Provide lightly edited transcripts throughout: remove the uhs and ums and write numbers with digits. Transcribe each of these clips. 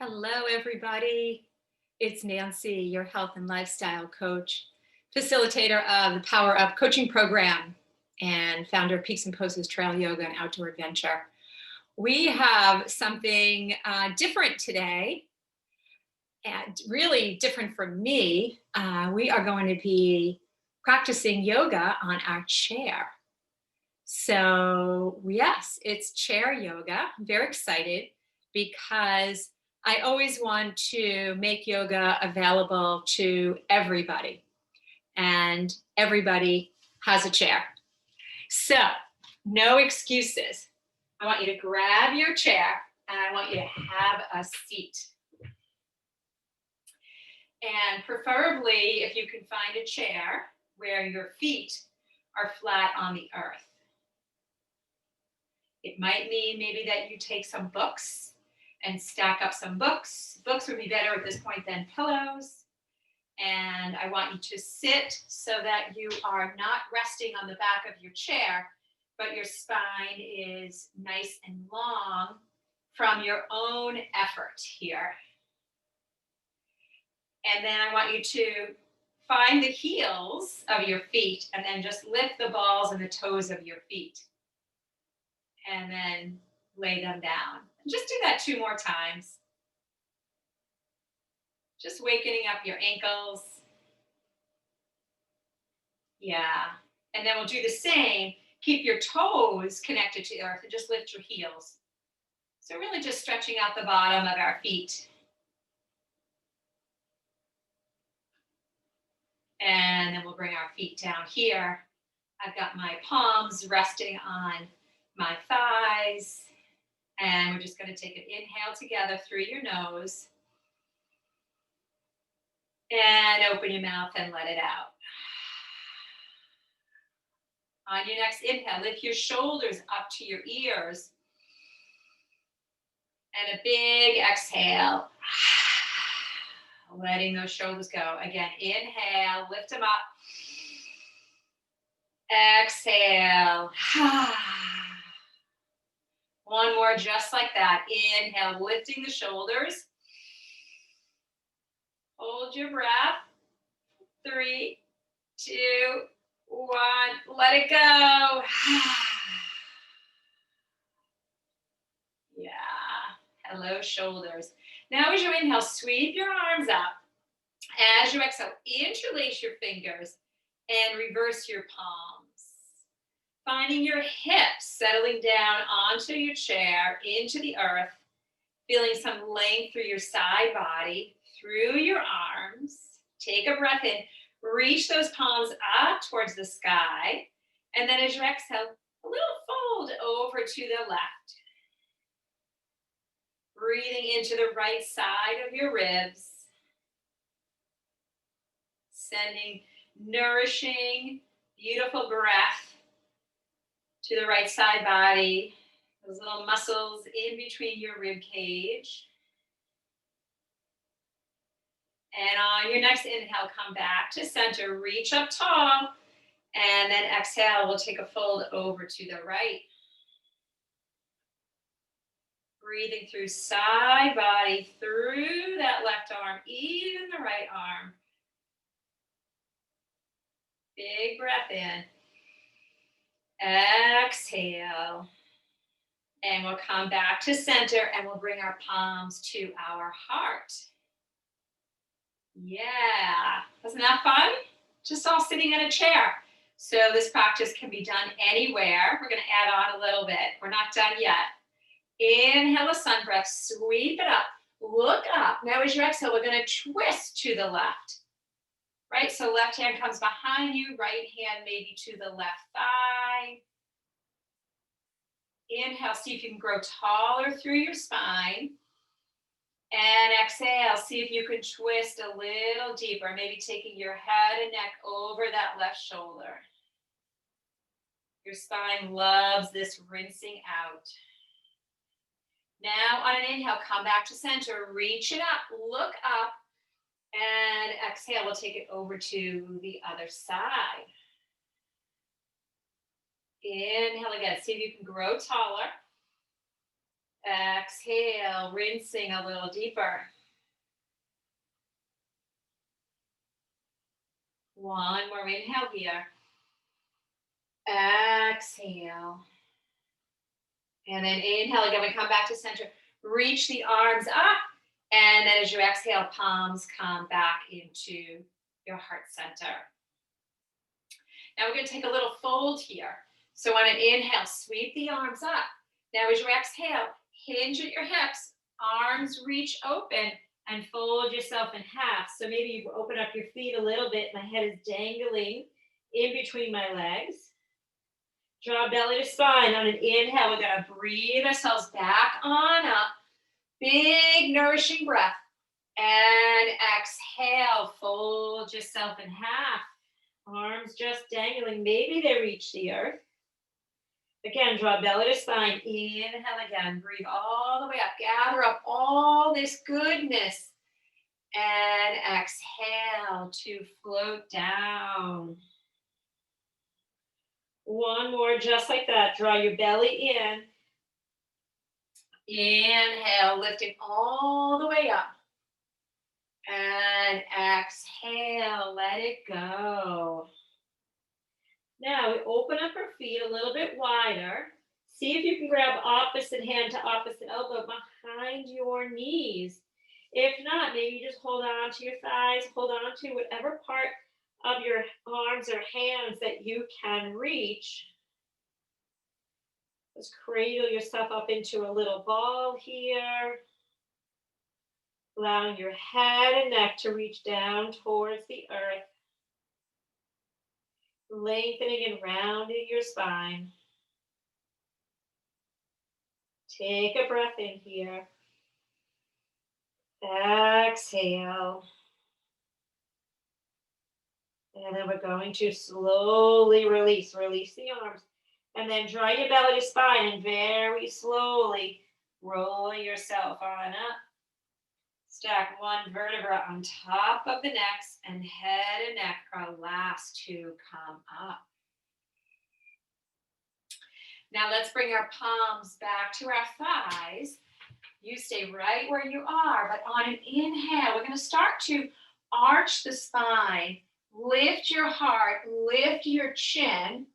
Hello, everybody. It's Nancy, your health and lifestyle coach, facilitator of the Power Up coaching program, and founder of Peaks and Poses Trail Yoga and Outdoor Adventure. We have something different today, and really different from me. We are going to be practicing yoga on our chair. So, yes, it's chair yoga. I'm very excited because I always want to make yoga available to everybody, and everybody has a chair. So, no excuses. I want you to grab your chair and I want you to have a seat. And preferably, if you can find a chair where your feet are flat on the earth. It might mean maybe that you take some books and stack up some books. Books would be better at this point than pillows. And I want you to sit so that you are not resting on the back of your chair, but your spine is nice and long from your own effort here. And then I want you to find the heels of your feet and then just lift the balls and the toes of your feet. And then lay them down. And just do that 2 more times. Just wakening up your ankles. Yeah. And then we'll do the same. Keep your toes connected to the earth and just lift your heels. So really just stretching out the bottom of our feet. And then we'll bring our feet down here. I've got my palms resting on my thighs. And we're just going to take an inhale together through your nose. And open your mouth and let it out. On your next inhale, lift your shoulders up to your ears. And a big exhale. Letting those shoulders go. Again, inhale, lift them up. Exhale. One more just like that. Inhale, lifting the shoulders. Hold your breath. 3, 2, 1. Let it go. Yeah. Hello, shoulders. Now as you inhale, sweep your arms up. As you exhale, interlace your fingers and reverse your palms. Finding your hips settling down onto your chair, into the earth. Feeling some length through your side body, through your arms. Take a breath in. Reach those palms up towards the sky. And then as you exhale, a little fold over to the left. Breathing into the right side of your ribs. Sending nourishing, beautiful breath to the right side body. Those little muscles in between your rib cage. And on your next inhale, come back to center, reach up tall, and then exhale, we'll take a fold over to the right. Breathing through side body, through that left arm, even the right arm. Big breath in. Exhale. And we'll come back to center and we'll bring our palms to our heart. Yeah, wasn't that fun? Just all sitting in a chair. So this practice can be done anywhere. We're going to add on a little bit. We're not done yet. Inhale a sun breath, sweep it up, look up. Now as you exhale, we're going to twist to the left. Right, so left hand comes behind you, right hand maybe to the left thigh. Inhale, see if you can grow taller through your spine. And exhale, see if you can twist a little deeper, maybe taking your head and neck over that left shoulder. Your spine loves this rinsing out. Now on an inhale, come back to center, reach it up, look up, and exhale, we'll take it over to the other side. Inhale again, see if you can grow taller. Exhale, rinsing a little deeper. One more inhale here. Exhale. And then inhale again, we come back to center. Reach the arms up. And then as you exhale, palms come back into your heart center. Now we're going to take a little fold here. So on an inhale, sweep the arms up. Now as you exhale, hinge at your hips, arms reach open, and fold yourself in half. So maybe you open up your feet a little bit. My head is dangling in between my legs. Draw belly to spine. On an inhale, we're going to breathe ourselves back on up. Big nourishing breath. And exhale, fold yourself in half. Arms just dangling. Maybe they reach the earth. Again, draw belly to spine. Inhale again. Breathe all the way up. Gather up all this goodness. And exhale to float down. One more, just like that. Draw your belly in. Inhale, lifting all the way up. And exhale, let it go. Now we open up our feet a little bit wider. See if you can grab opposite hand to opposite elbow behind your knees. If not, maybe you just hold on to your thighs, hold on to whatever part of your arms or hands that you can reach. Just cradle yourself up into a little ball here. Allowing your head and neck to reach down towards the earth. Lengthening and rounding your spine. Take a breath in here. Exhale. And then we're going to slowly release. Release the arms. And then draw your belly to spine and very slowly roll yourself on up. Stack one vertebra on top of the next, and head and neck are last to come up. Now let's bring our palms back to our thighs. You stay right where you are, but on an inhale, we're going to start to arch the spine, lift your heart, lift your chin,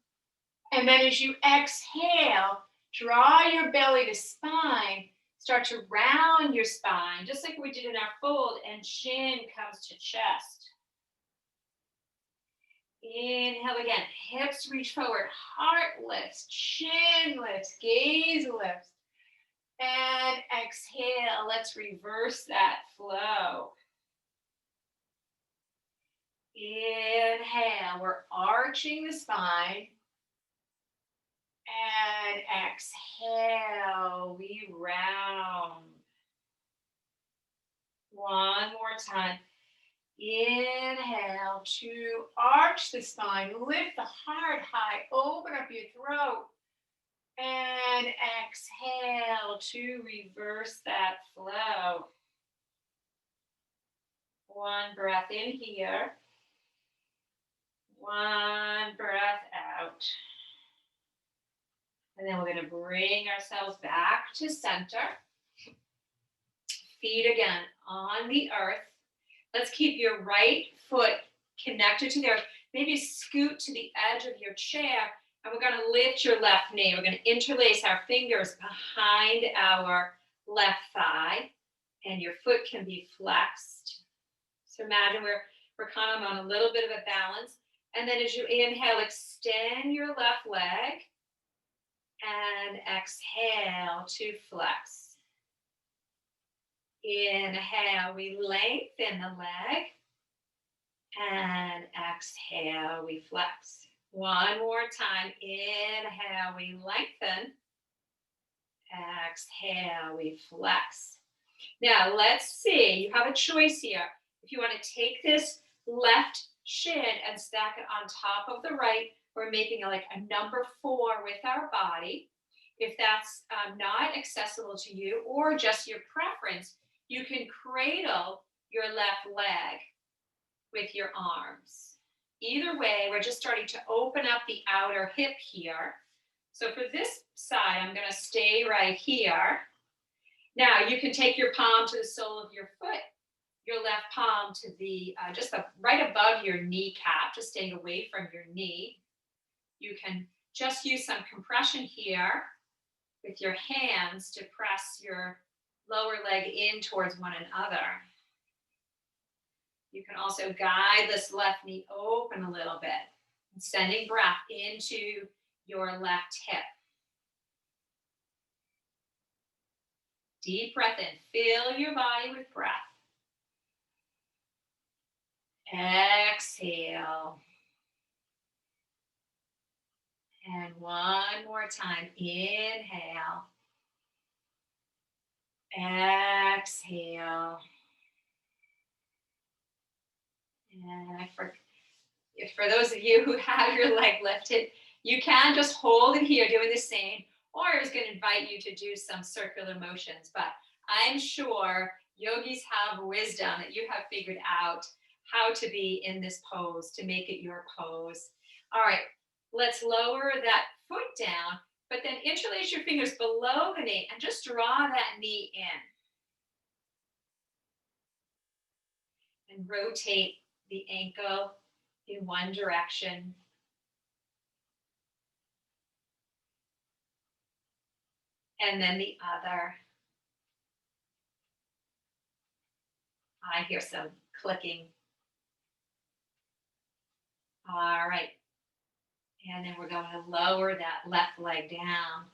and then as you exhale, draw your belly to spine, start to round your spine, just like we did in our fold, and chin comes to chest. Inhale again, hips reach forward, heart lifts, chin lifts, gaze lifts. And exhale, let's reverse that flow. Inhale, we're arching the spine. And exhale, we round. One more time. Inhale to arch the spine, lift the heart high, open up your throat. And exhale to reverse that flow. One breath in here. One breath out. And then we're going to bring ourselves back to center. Feet again on the earth. Let's keep your right foot connected to the earth. Maybe scoot to the edge of your chair. And we're going to lift your left knee. We're going to interlace our fingers behind our left thigh. And your foot can be flexed. So imagine we're kind of on a little bit of a balance. And then as you inhale, extend your left leg. And exhale to flex. Inhale, we lengthen the leg. And exhale, we flex. One more time. Inhale, we lengthen. Exhale, we flex. Now, let's see. You have a choice here. If you want to take this left shin and stack it on top of the right, we're making like a number 4 with our body. If that's not accessible to you or just your preference, you can cradle your left leg with your arms. Either way, we're just starting to open up the outer hip here. So for this side, I'm going to stay right here. Now you can take your palm to the sole of your foot, your left palm to the just right above your kneecap, just staying away from your knee. You can just use some compression here with your hands to press your lower leg in towards one another. You can also guide this left knee open a little bit, sending breath into your left hip. Deep breath in, fill your body with breath. Exhale. And one more time, inhale. Exhale. And for those of you who have your leg lifted, you can just hold it here doing the same, or I was going to invite you to do some circular motions, but I'm sure yogis have wisdom that you have figured out how to be in this pose, to make it your pose. All right, let's lower that foot down, but then interlace your fingers below the knee and just draw that knee in. And rotate the ankle in one direction. And then the other. I hear some clicking. All right. And then we're going to lower that left leg down.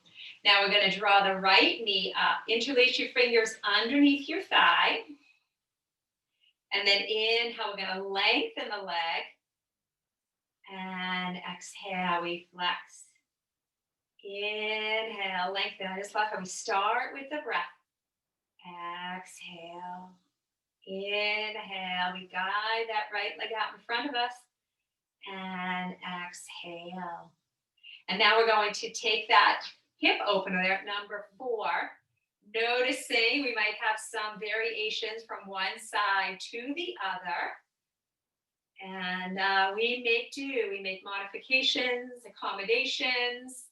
Now we're going to draw the right knee up. Interlace your fingers underneath your thigh. And then inhale, we're going to lengthen the leg. And exhale, we flex. Inhale, lengthen. I just love how we start with the breath. Exhale. Inhale, we guide that right leg out in front of us. And exhale. And now we're going to take that hip opener there at number 4. Noticing we might have some variations from one side to the other. And we make modifications, accommodations.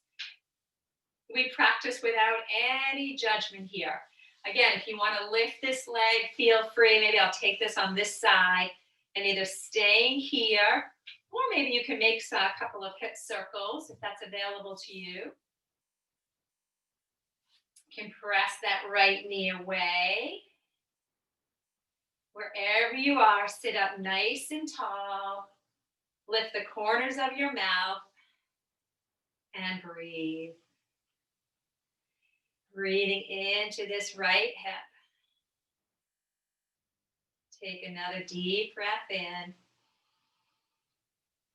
We practice without any judgment here. Again, if you want to lift this leg, feel free. Maybe I'll take this on this side and either staying here, or maybe you can make a couple of hip circles if that's available to you. You can press that right knee away. Wherever you are, sit up nice and tall. Lift the corners of your mouth and breathe. Breathing into this right hip. Take another deep breath in.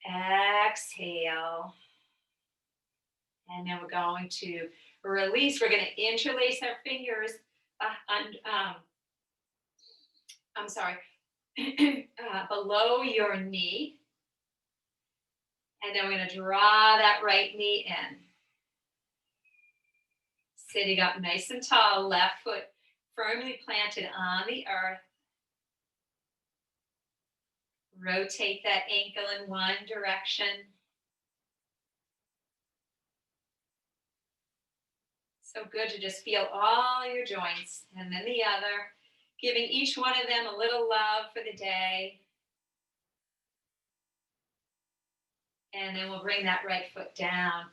Exhale. And then we're going to release. We're going to interlace our fingers below your knee. And then we're going to draw that right knee in. Sitting up nice and tall, left foot firmly planted on the earth. Rotate that ankle in one direction. So good to just feel all your joints and then the other, giving each one of them a little love for the day. And then we'll bring that right foot down.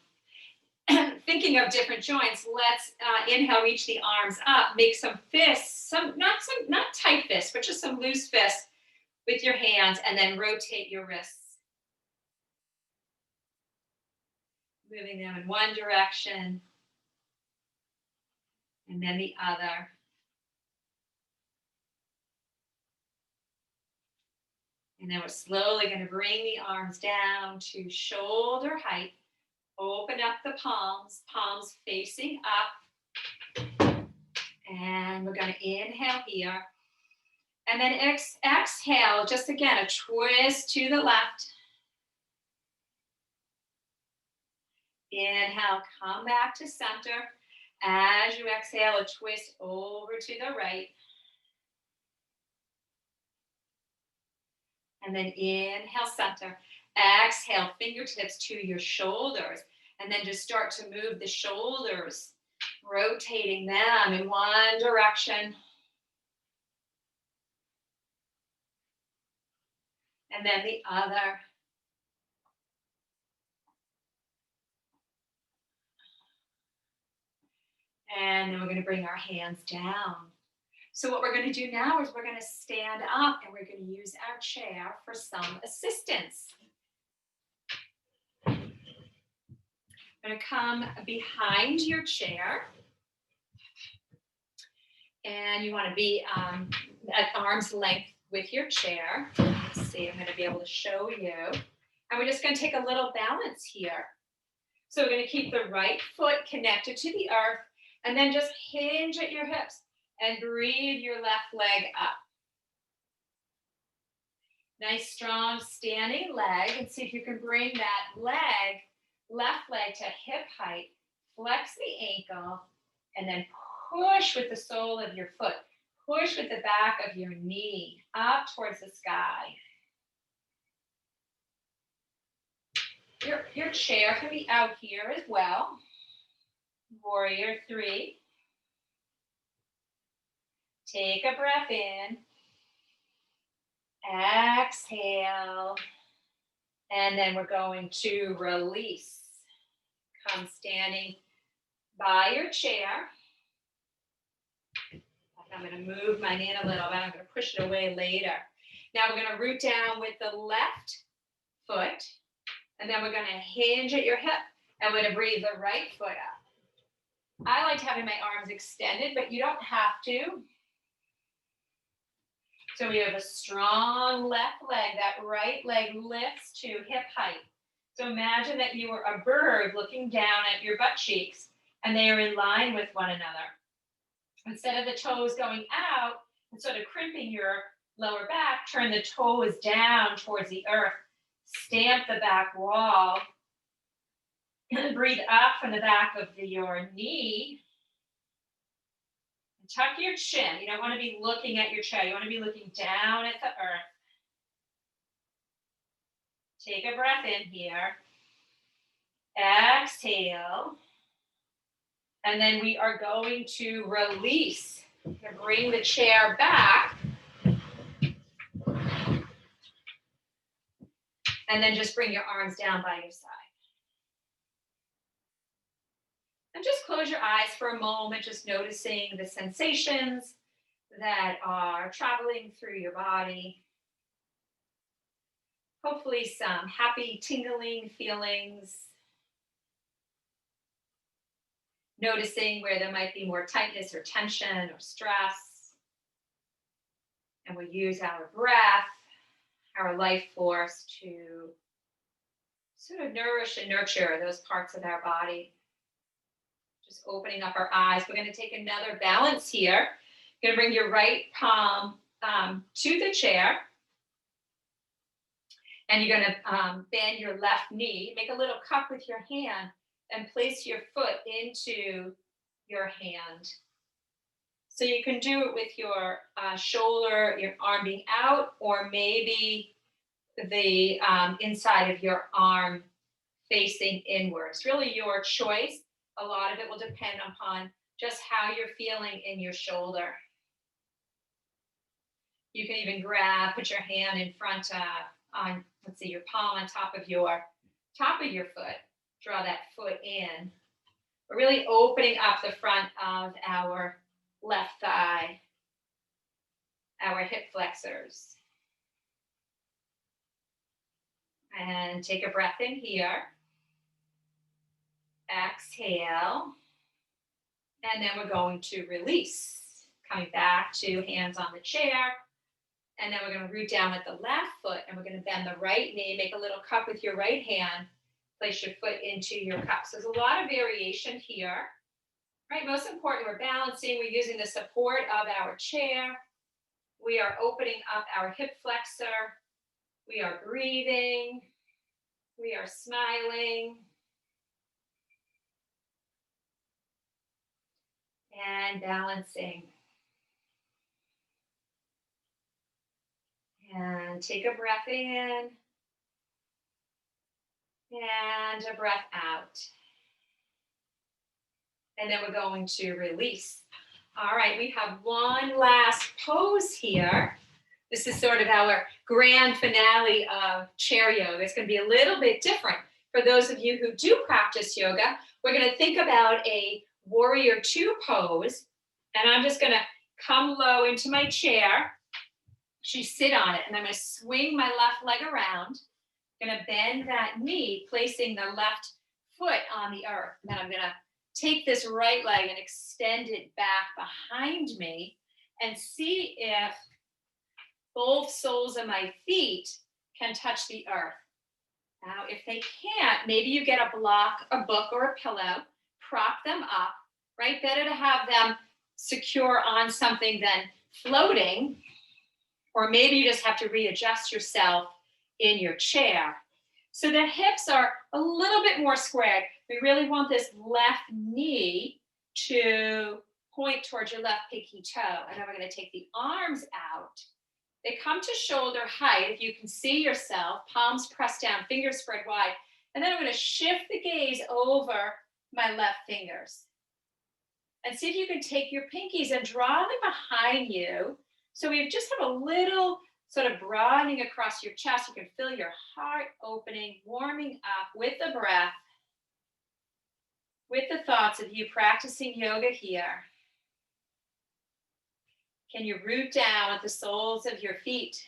Thinking of different joints, let's inhale, reach the arms up, make some fists, not tight fists, but just some loose fists with your hands, and then rotate your wrists. Moving them in one direction, and then the other. And then we're slowly going to bring the arms down to shoulder height. Open up the palms, palms facing up. And we're going to inhale here. And then exhale, just again, a twist to the left. Inhale, come back to center. As you exhale, a twist over to the right. And then inhale, center. Exhale, fingertips to your shoulders. And then just start to move the shoulders rotating them in one direction. And then the other. And then we're going to bring our hands down. So what we're going to do now is we're going to stand up and we're going to use our chair for some assistance. I'm going to come behind your chair. And you want to be at arm's length with your chair. Let's see, I'm going to be able to show you. And we're just going to take a little balance here. So we're going to keep the right foot connected to the earth and then just hinge at your hips and breathe your left leg up. Nice, strong standing leg. And see if you can bring that leg, left leg to hip height. Flex the ankle and then push with the sole of your foot. Push with the back of your knee up towards the sky. Your chair can be out here as well. Warrior 3. Take a breath in. Exhale. And then we're going to release. Come standing by your chair. I'm going to move my hand a little bit. I'm going to push it away later. Now we're going to root down with the left foot. And then we're going to hinge at your hip. And we're going to breathe the right foot up. I like having my arms extended, but you don't have to. So we have a strong left leg. That right leg lifts to hip height. So imagine that you were a bird looking down at your butt cheeks, and they are in line with one another. Instead of the toes going out and sort of crimping your lower back, turn the toes down towards the earth. Stamp the back wall. And breathe up from the back of your knee. And tuck your chin. You don't want to be looking at your chair. You want to be looking down at the earth. Take a breath in here. Exhale. And then we are going to release. Bring the chair back. And then just bring your arms down by your side. And just close your eyes for a moment, just noticing the sensations that are traveling through your body. Hopefully some happy, tingling feelings. Noticing where there might be more tightness or tension or stress. And we use our breath, our life force to sort of nourish and nurture those parts of our body. Just opening up our eyes. We're going to take another balance here. You're going to bring your right palm to the chair. And you're going to bend your left knee. Make a little cup with your hand and place your foot into your hand. So you can do it with your shoulder, your arm being out, or maybe the inside of your arm facing inwards. Really your choice. A lot of it will depend upon just how you're feeling in your shoulder. You can even put your hand in front on, let's see, your palm on top of your foot. Draw that foot in. We're really opening up the front of our left thigh, our hip flexors. And take a breath in here. Exhale. And then we're going to release. Coming back to hands on the chair. And then we're going to root down with the left foot and we're going to bend the right knee. Make a little cup with your right hand. Place your foot into your cup. So there's a lot of variation here. Right, most important, we're balancing. We're using the support of our chair. We are opening up our hip flexor. We are breathing. We are smiling. And balancing. And take a breath in. And a breath out. And then we're going to release. All right, we have one last pose here. This is sort of our grand finale of chair yoga. It's going to be a little bit different. For those of you who do practice yoga, we're going to think about a warrior two pose. And I'm just going to come low into my chair. Actually sit on it. And I'm going to swing my left leg around. I'm going to bend that knee, placing the left foot on the earth. And then I'm going to take this right leg and extend it back behind me and see if both soles of my feet can touch the earth. Now, if they can't, maybe you get a block, a book, or a pillow, prop them up, right? Better to have them secure on something than floating, or maybe you just have to readjust yourself in your chair. So the hips are a little bit more squared. We really want this left knee to point towards your left pinky toe. And then we're going to take the arms out. They come to shoulder height. If you can see yourself, palms pressed down, fingers spread wide. And then I'm going to shift the gaze over my left fingers. And see if you can take your pinkies and draw them behind you. So we just have a little sort of broadening across your chest. You can feel your heart opening, warming up with the breath, with the thoughts of you practicing yoga here. Can you root down with the soles of your feet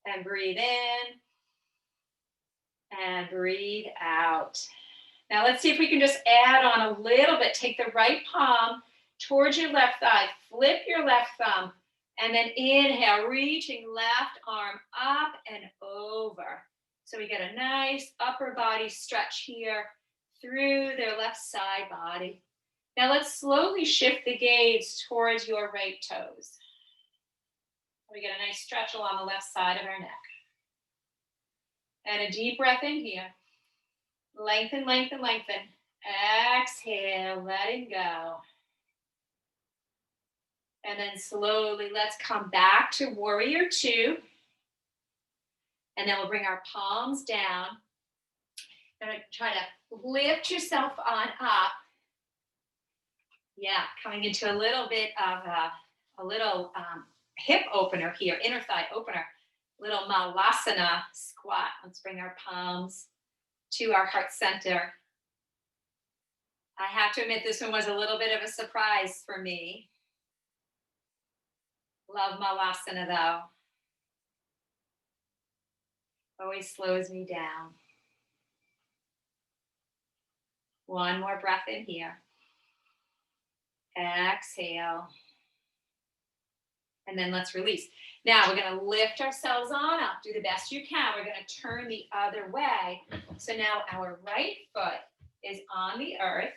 and breathe in and breathe out. Now let's see if we can just add on a little bit. Take the right palm towards your left thigh, flip your left thumb, and then inhale, reaching left arm up and over. So we get a nice upper body stretch here through their left side body. Now let's slowly shift the gaze towards your right toes. We get a nice stretch along the left side of our neck. And a deep breath in here. Lengthen, lengthen, lengthen. Exhale, letting go. And then slowly, let's come back to warrior two. And then we'll bring our palms down. And try to lift yourself on up. Yeah, coming into a little bit of a hip opener here, inner thigh opener. Little malasana squat. Let's bring our palms to our heart center. I have to admit, this one was a little bit of a surprise for me. Love malasana though. Always slows me down. One more breath in here. Exhale. And then let's release. Now we're going to lift ourselves on up. Do the best you can. We're going to turn the other way. So now our right foot is on the earth.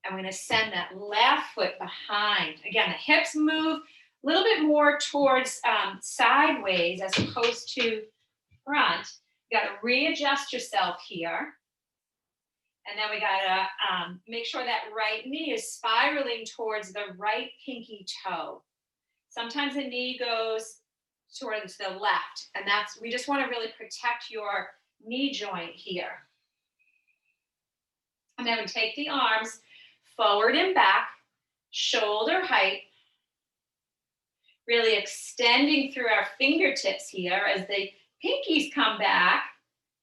And we're going to send that left foot behind. Again, the hips move a little bit more towards sideways as opposed to front. You got to readjust yourself here. And then we got to make sure that right knee is spiraling towards the right pinky toe. Sometimes the knee goes towards the left, and we just want to really protect your knee joint here. And then we take the arms forward and back, shoulder height, really extending through our fingertips here as the pinkies come back,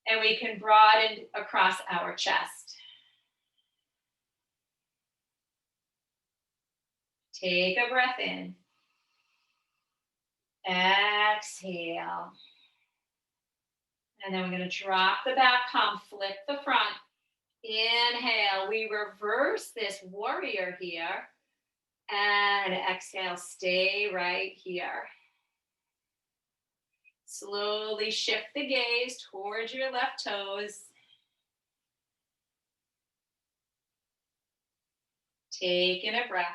and we can broaden across our chest. Take a breath in. Exhale. And then we're going to drop the back palm, flip the front. Inhale. We reverse this warrior here. And exhale. Stay right here. Slowly shift the gaze towards your left toes. Taking a breath.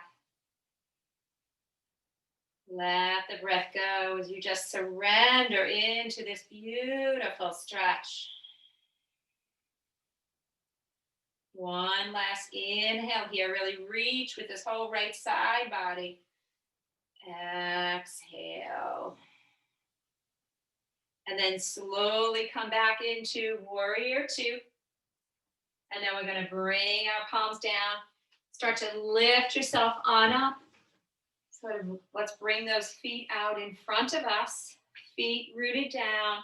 Let the breath go as you just surrender into this beautiful stretch. One last inhale here. Really reach with this whole right side body. Exhale. And then slowly come back into warrior two. And then we're going to bring our palms down. Start to lift yourself on up. Sort of, let's bring those feet out in front of us. Feet rooted down.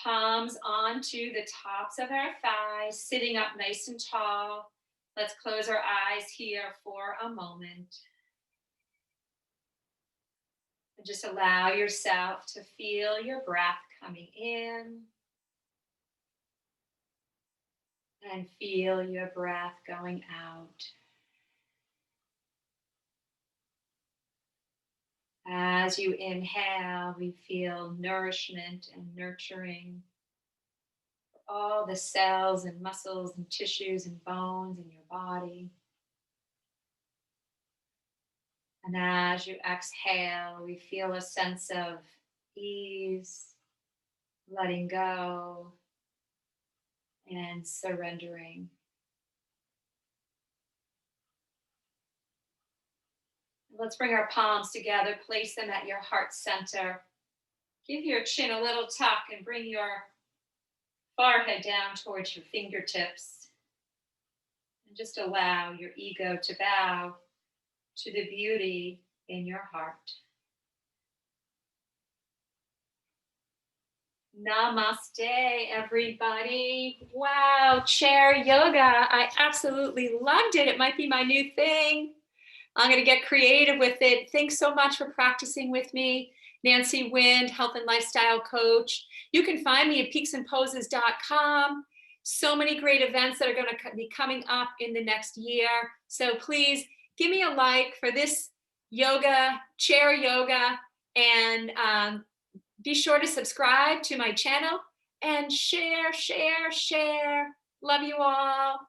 Palms onto the tops of our thighs, sitting up nice and tall. Let's close our eyes here for a moment. And just allow yourself to feel your breath coming in. And feel your breath going out. As you inhale, we feel nourishment and nurturing for all the cells and muscles and tissues and bones in your body. And as you exhale, we feel a sense of ease, letting go, and surrendering. Let's bring our palms together, place them at your heart center. Give your chin a little tuck and bring your forehead down towards your fingertips. And just allow your ego to bow to the beauty in your heart. Namaste, everybody. Wow, chair yoga. I absolutely loved it. It might be my new thing. I'm going to get creative with it. Thanks so much for practicing with me. Nancy Wind, health and lifestyle coach. You can find me at peaksandposes.com. So many great events that are going to be coming up in the next year. So please give me a like for this yoga, chair yoga, and be sure to subscribe to my channel and share. Love you all.